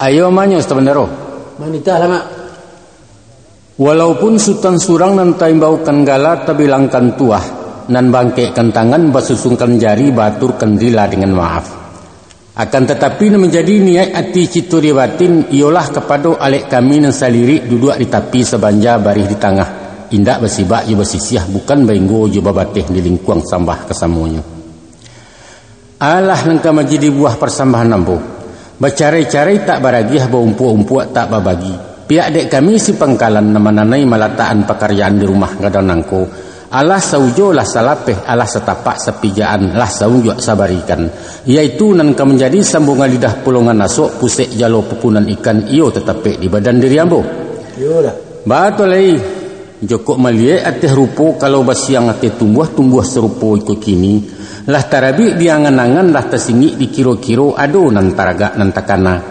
Ayo manyo sebenarnya. Manita lama. Walaupun sultan surang nan taimbaukan gala tabilangkan tuah nan bangkekan tangan basusungkan jari baturkan rila dengan maaf. Akan tetapi nan menjadi niat ati cituri batin ialah kepada alek kami nan saliri duduk di tepi sebanja barih di tengah. Indak bersibak je bersisiah bukan bainggo je babatih di lingkuang sambah kesamunya. Alah nangka menjadi buah persambahan nampu. Bacarai-carai tak baragiah baumpu-umpu tak babagi. Pihak dek kami si pangkalan namananai malataan pekerjaan di rumah gadang nangko. Allah saujo lah salapeh, Allah setapak sepijaan, lah saujo sabarikan. Iaitu nangka menjadi sambungan lidah pulungan nasuk pusek jalo pupunan ikan iyo tetapek di badan diri ambo. Yolah. Batolai. Jokok malie ateh rupo kalau basiang ateh tumbuh serupo ikut kini. Lah tarabi diangan-angan lah tersinggik di kiro-kiro ado nan taraga nan takana.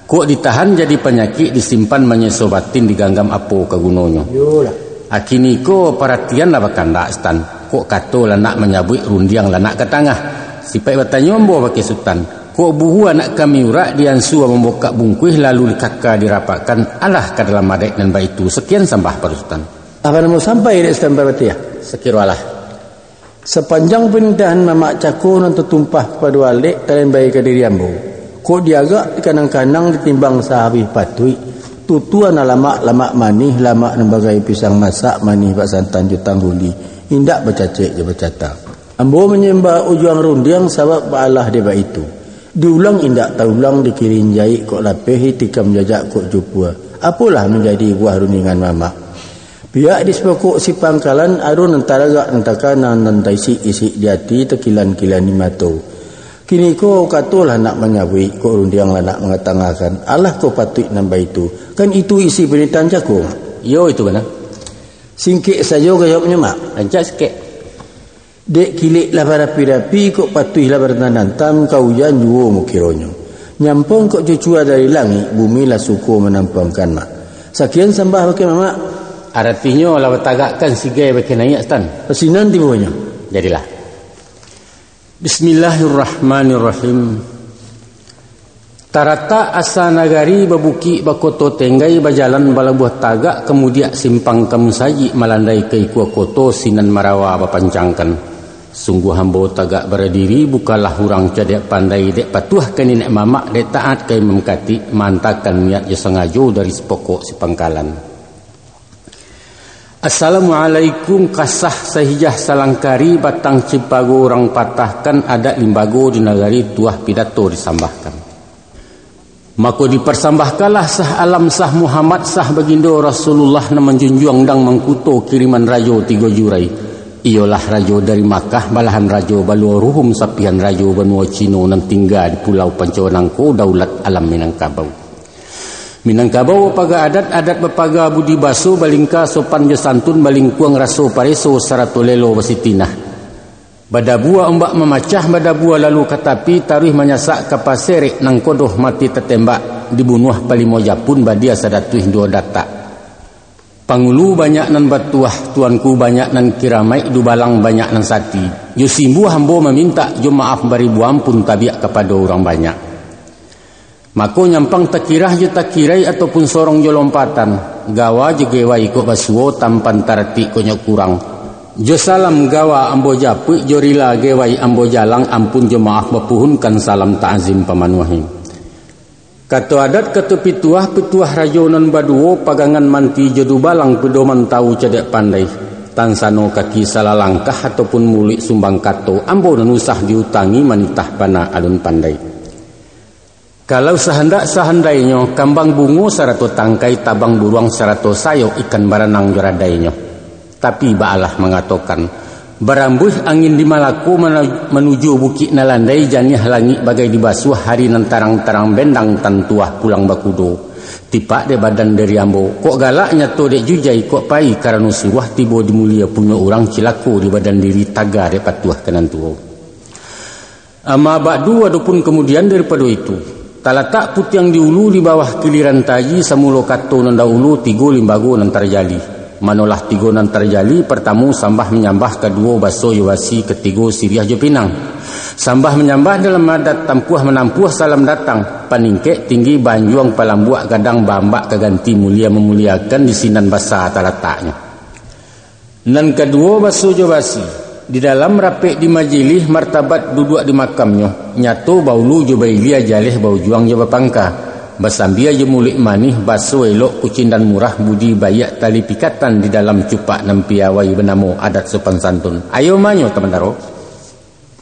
Kok ditahan jadi penyakit disimpan menyesobatin diganggam apo kagunonyo. Akini ko perhatian lah bakanda stan. Kok kato lah nak menyabui rundiang lah nak ke tangah. Sipai bertanya ambo pakai sultan. Kok buhu anak kami urak diansu membuka bungkuih lalu dikaka dirapatkan alah ke dalam adek dan baik itu. Sekian sambah para sultan. Apa mau sampai di stan berarti ya? Sekirualah. Sepanjang perintahan mamak cakun untuk tumpah pada walik kalian baik ke diri ambo. Kok diagak kanang-kanang ditimbang sahabih patui. Tutuan lamak manih, lamak nembagai pisang masak manih bak santan jutang huli. Indak bercacik je bercata. Ambo menyembah ujuang rundiang sabab baalah dia bak itu. Diulang indak taulang dikirin jahit kok lapeh tikam jajak kok jupua. Apalah menjadi buah rundingan mamak. Pihak di sepokok si pangkalan arun nantaragak nantakanan nantaisi isi di hati tekilan-kilan di mato. Kini ko katulah nak menyabui ko rundiang lah nak mengatangahkan. Allah ko patut nambah itu. Kan itu isi pernyataan cakung. Yo itu benar. Singkik saja jawabnya mak. Lancak sikit. Dek kilik lah berapi-rapi kok patuh lah bernantam kau jan juo mukironyo. Nyampong kok cucua dari langit bumi lah suku menampangkan mak. Sekian sambah pakai mama. Artinya lah bertagakkan sigai pakai naik stan. Pesinan timunya. Jadilah. Bismillahirrahmanirrahim. Tarata asa nagari babuki bakoto tenggai bajalan balabuh tagak kemudian simpang kamusaji malandai ke ikua koto sinan marawa bapancangkan. Sungguh hambo tagak berdiri bukalah hurang cadek pandai dek patuh ke nenek mamak dek taat ke memkati mantakan niat je sengajo dari sepokok si pangkalan. Assalamualaikum kasah sahijah salangkari batang cipago orang patahkan adat limbago di nagari tuah pidato disambahkan. Maka dipersambahkanlah sah alam sah Muhammad sah bagindo Rasulullah na menjunjung dang mengkuto kiriman rajo 3 jurai. Ialah rajo dari Makkah balahan rajo balua ruhum sapian rajo benua Cino nan tinggal di pulau Pancawanangko daulat alam Minangkabau. Minangkabau paga adat bepaga budi baso balingka sopan je santun balingkuang raso pareso sarato lelo basitinah. Badabua ombak memacah badabua lalu katapi tarih menyasak kapaserik nang kodoh mati tertembak dibunuh palimo japun badia sadatuih 2 data. Pangulu banyak nan batuah tuanku banyak nan kiramai dubalang banyak nan sati. Yusimbu hambo meminta jo maaf baribu ampun tabiak kepada orang banyak. Mako nyampang takirah je takirai ataupun sorong je lompatan. Gawa je gewa ikut basuo tampan tarati konyok kurang. Jo salam gawa ambo japuk jo rila gewai ambo jalang ampun jo maaf bapuhunkan salam ta'zim pamanuahim. Kata adat kata pituah rajonan baduo pagangan manti jodu balang pedoman tahu cedek pandai. Tansano kaki salah langkah ataupun mulik sumbang kato ambo nanusah diutangi manitah pana alun pandai. Kalau sehandainya kambang bungo sarato tangkai tabang buruang sarato sayo ikan baranang joradainya. Tapi baalah mengatakan barambuh angin di Malako menuju bukit nalandai janiah langit bagai dibasuh hari nan tarang-tarang bendang tantuah pulang bakudo. Tipak de badan dari ambo kok galaknya to dek jujai kok pai karena suruh tibo dimulia punya orang cilaku di badan diri taga de patuah kenan tuo. Ama ba'du adapun kemudian daripada itu talatak put yang diulu di bawah kiliran taji samulo kato nan dahulu 3 limbago nan terjali. Manolah 3 nan terjali pertama sambah menyambah kedua baso yawasi ketiga siriah je pinang. Sambah menyambah dalam adat tampuah menampuah salam datang. Paningkek tinggi banjuang palambuak kadang bambak keganti mulia memuliakan di sinan basa talataknya. Nan kedua baso jo basi. Di dalam rapek di majlis martabat duduk di makamnya. Nyato baulu jo bailia jalih bau juang jo bapangka. Basambia je mulik manih baso elok kucing dan murah budi bayak tali pikatan di dalam cupak nan piawai benamo adat sopan santun. Ayo manyo teman taro.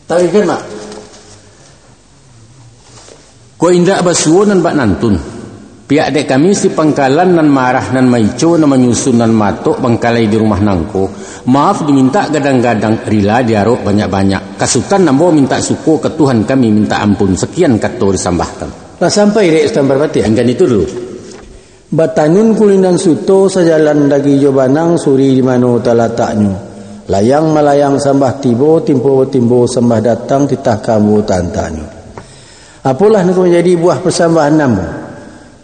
Tali kan mak. Ko indak basuo nan bak nantun. Pihak dek kami si pangkalan nan marah nan maico nan menyusun nan matok bangkalai di rumah nangko. Maaf diminta gadang-gadang rila diarok banyak-banyak. Kasutan nambo minta suko ke Tuhan kami minta ampun. Sekian kato disambahkan. Lah sampai dek setambar pati. Enggan itu dulu. Batanun kulinan suto sajalan dagi jobanang suri di mano talataknyo. Layang malayang sambah tibo timpo timbo sambah datang titah kamu tantanyo. Apalah nak menjadi buah persambahan namu.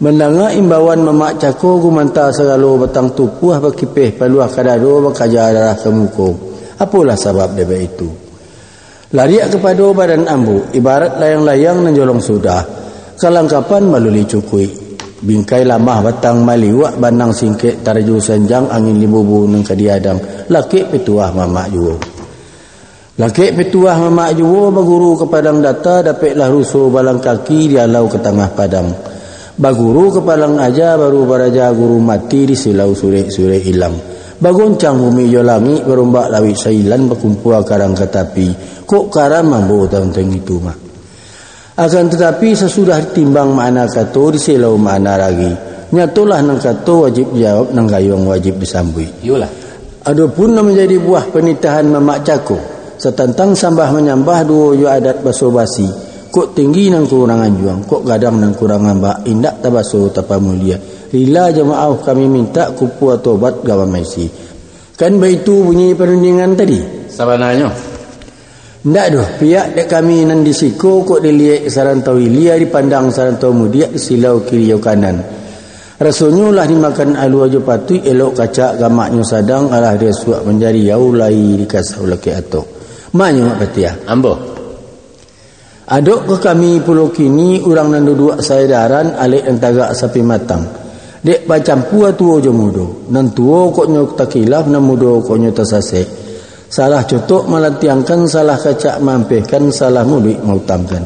Mendengar imbauan mamak cako gumanta segalo batang tupuh bakipeh paluah kadado bakaja darah kemuko. Apalah sebab deba itu. Lariak kepada badan ambu ibarat layang-layang nan jolong sudah. Kalangkapan maluli cukui. Bingkai lamah batang maliwak banang singkek tarju senjang angin libubu nang kadiadang. Laki petuah mamak juwo. Laki petuah mamak juwo baguru ke padang data dapatlah rusuh balang kaki dialau ke tengah padang. Baguru ke padang aja baru baraja guru mati di silau sure-sure hilang. Bagoncang bumi jolangi berombak lawit sailan berkumpul karang katapi. Kok karam mambo tentang itu mak. Akan tetapi sesudah timbang makna kato diselau makna lagi. Nyatulah nang kato wajib jawab nang gayung wajib disambui. Iyalah. Adapun menjadi buah penitahan mamak cako. Setentang sambah menyambah dua yo adat baso basi. Kok tinggi nang kurangan juang, kok gadang nang kurangan bak indak tabaso tapa mulia. Rila jemaah kami minta kupu tobat gawan maisi. Kan baitu bunyi perundingan tadi. Sabananya. Ndak doh, pihak dek kami nan disiko kok dilihat sarantau ilia dipandang sarantau mudiak silau kiri atau kanan. Rasanya lah dimakan alu aja patui elok kacak gamaknya sadang alah dia suak menjadi yau lai dikasau laki atok. Maknya mak patiah. Ambo. Adok ke kami pulau kini orang nan duduk saedaran alik dan tagak sapi matang. Dek bacampu atuo jo mudo. Nan tuo kok nyok takilaf nan mudo kok nyok tasasek. Salah cotok melatiangkan, salah kacak mampihkan, salah mudik mautangkan.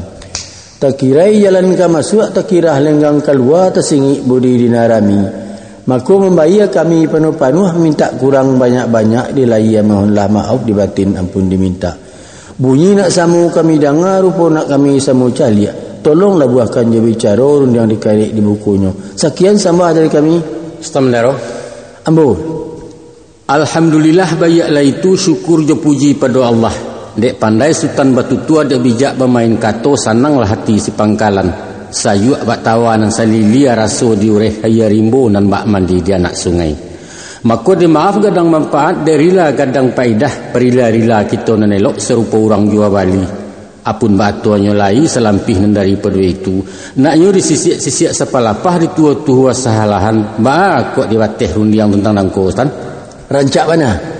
Tak kirai jalan ke masuk, tak kira lenggang keluar, tersingi budi dinarami. Maka membayar kami penuh-penuh, minta kurang banyak-banyak, dilaya mohonlah maaf, dibatin ampun diminta. Bunyi nak samu kami dengar, rupa nak kami samu caliak. Tolonglah buahkan je bicara, urun yang dikarik di bukunya. Sekian sambah dari kami. Bismillah. Ambo. Alhamdulillah bayaklah itu syukur je puji pada Allah. Dek pandai sultan batu tua dek bijak bermain kato sananglah hati si pangkalan. Sayuk bak tawa nan salilia raso diureh haya rimbo nan bak mandi di anak sungai. Maka di maaf gadang manfaat derila gadang paidah perila-rila kita nan elok serupa orang jua Bali. Apun batuannya lai selampih nan daripada itu. Naknya disisiak-sisiak sepalapah di tua-tua sahalahan. Ba kok dibatih rundiang tentang nangko Ustaz. Rancak mana?